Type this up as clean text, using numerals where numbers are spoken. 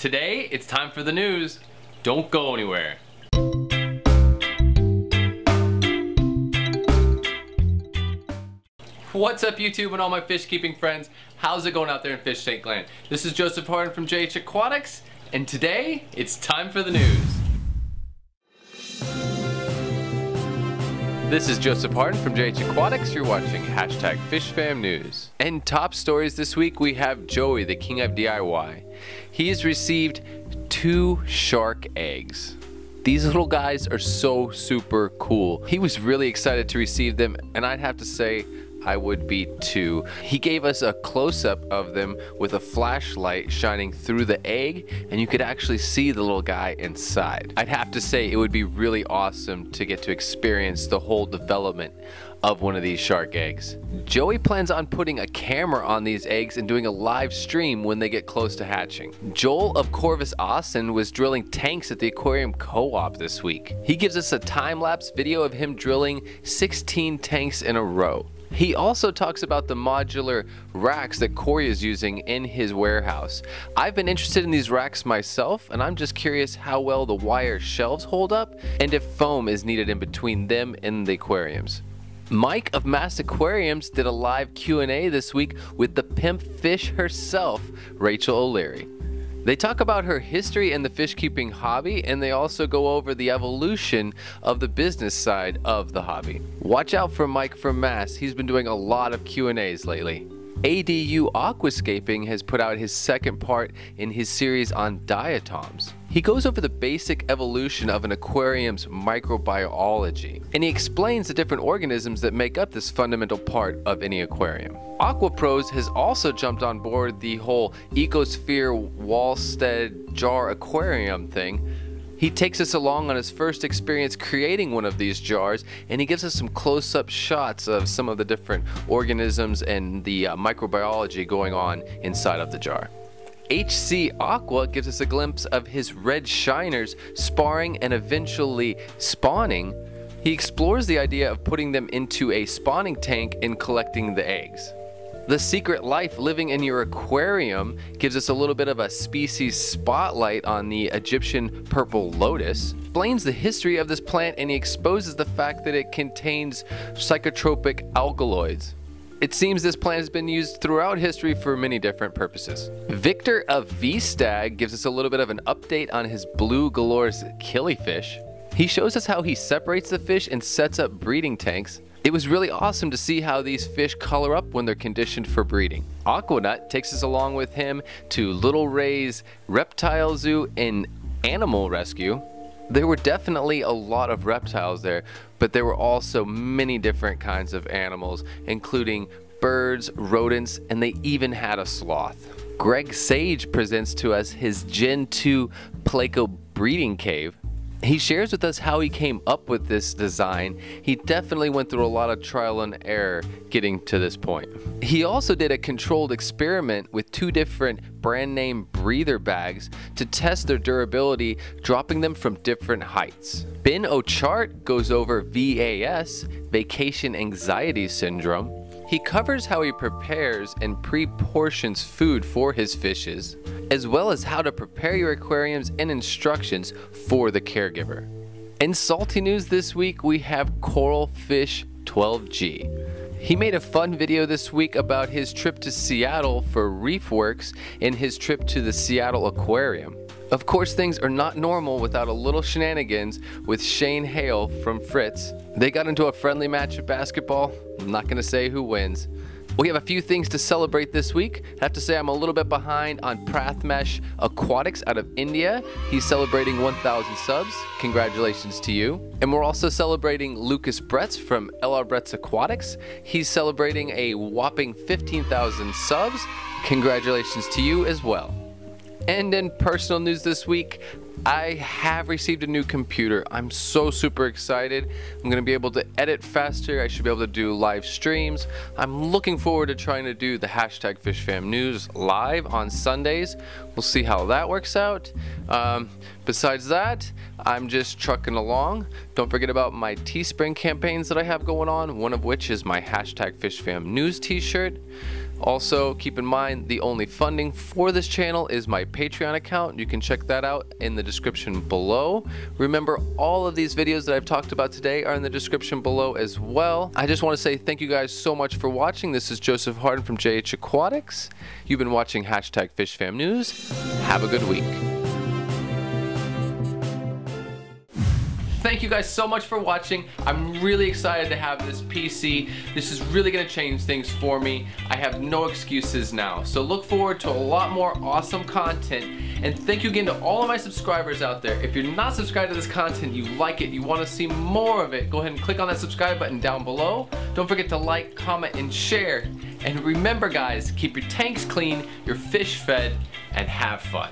Today, it's time for the news. Don't go anywhere. What's up YouTube and all my fish keeping friends? How's it going out there in fish tank land? This is Joseph Hardin from Bretz Aquatics, and today it's time for the news. This is Joseph Hardin from Bretz Aquatics. You're watching #FISHFAM News. And top stories this week, we have Joey, the king of DIY. He's received 2 shark eggs. These little guys are so super cool. He was really excited to receive them, and I'd have to say I would be too. He gave us a close-up of them with a flashlight shining through the egg, and you could actually see the little guy inside. I'd have to say it would be really awesome to get to experience the whole development of one of these shark eggs. Joey plans on putting a camera on these eggs and doing a live stream when they get close to hatching. Joel of Corvus Oscen was drilling tanks at the Aquarium co-op this week. He gives us a time-lapse video of him drilling 16 tanks in a row. He also talks about the modular racks that Corey is using in his warehouse. I've been interested in these racks myself, and I'm just curious how well the wire shelves hold up and if foam is needed in between them and the aquariums. Mike of Mass Aquariums did a live Q&A this week with the pimp fish herself, Rachel OLeary. They talk about her history in the fish keeping hobby, and they also go over the evolution of the business side of the hobby. Watch out for Mike from Mass. He's been doing a lot of Q&As lately. ADU Aquascaping has put out his second part in his series on diatoms. He goes over the basic evolution of an aquarium's microbiology, and he explains the different organisms that make up this fundamental part of any aquarium. Aqua Pros has also jumped on board the whole Ecosphere Wallstead jar aquarium thing. He takes us along on his first experience creating one of these jars, and he gives us some close-up shots of some of the different organisms and the microbiology going on inside of the jar. HC Aqua gives us a glimpse of his red shiners sparring and eventually spawning. He explores the idea of putting them into a spawning tank and collecting the eggs. The Secret Life Living in Your Aquarium gives us a little bit of a species spotlight on the Egyptian purple lotus, explains the history of this plant, and he exposes the fact that it contains psychotropic alkaloids. It seems this plant has been used throughout history for many different purposes. Victor of Vie Stag gives us a little bit of an update on his blue galores killifish. He shows us how he separates the fish and sets up breeding tanks. It was really awesome to see how these fish color up when they're conditioned for breeding. Aqua Nut takes us along with him to Little Ray's Reptile Zoo and Animal Rescue. There were definitely a lot of reptiles there, but there were also many different kinds of animals, including birds, rodents, and they even had a sloth. Greg Sage presents to us his Gen 2 Pleco breeding cave. He shares with us how he came up with this design. He definitely went through a lot of trial and error getting to this point. He also did a controlled experiment with 2 different brand name breather bags to test their durability, dropping them from different heights. Ben Ochart goes over VAS, Vacation Anxiety Syndrome. He covers how he prepares and pre-portions food for his fishes, as well as how to prepare your aquariums and instructions for the caregiver. In salty news this week, we have Coral Fish 12G. He made a fun video this week about his trip to Seattle for Reefworks and his trip to the Seattle Aquarium. Of course, things are not normal without a little shenanigans with Shane Hale from Fritz. They got into a friendly match of basketball. I'm not going to say who wins. We have a few things to celebrate this week. I have to say I'm a little bit behind on Prathmesh Aquatics out of India. He's celebrating 1,000 subs. Congratulations to you. And we're also celebrating Lucas Bretz from Bretz Aquatics. He's celebrating a whopping 15,000 subs. Congratulations to you as well. And in personal news this week, I have received a new computer. I'm so super excited. I'm going to be able to edit faster. I should be able to do live streams. I'm looking forward to trying to do the #FISHFAM News live on Sundays. We'll see how that works out. Besides that, I'm just trucking along. Don't forget about my Teespring campaigns that I have going on, one of which is my #FISHFAM News t-shirt. Also, keep in mind the only funding for this channel is my Patreon account. You can check that out in the description below. Remember, all of these videos that I've talked about today are in the description below as well. I just want to say thank you guys so much for watching. This is Joseph Hardin from JH Aquatics. You've been watching #FISHFAM News. Have a good week. Thank you guys so much for watching. I'm really excited to have this PC. This is really gonna change things for me. I have no excuses now. So look forward to a lot more awesome content. And thank you again to all of my subscribers out there. If you're not subscribed to this content, you like it, you wanna see more of it, go ahead and click on that subscribe button down below. Don't forget to like, comment, and share. And remember guys, keep your tanks clean, your fish fed, and have fun.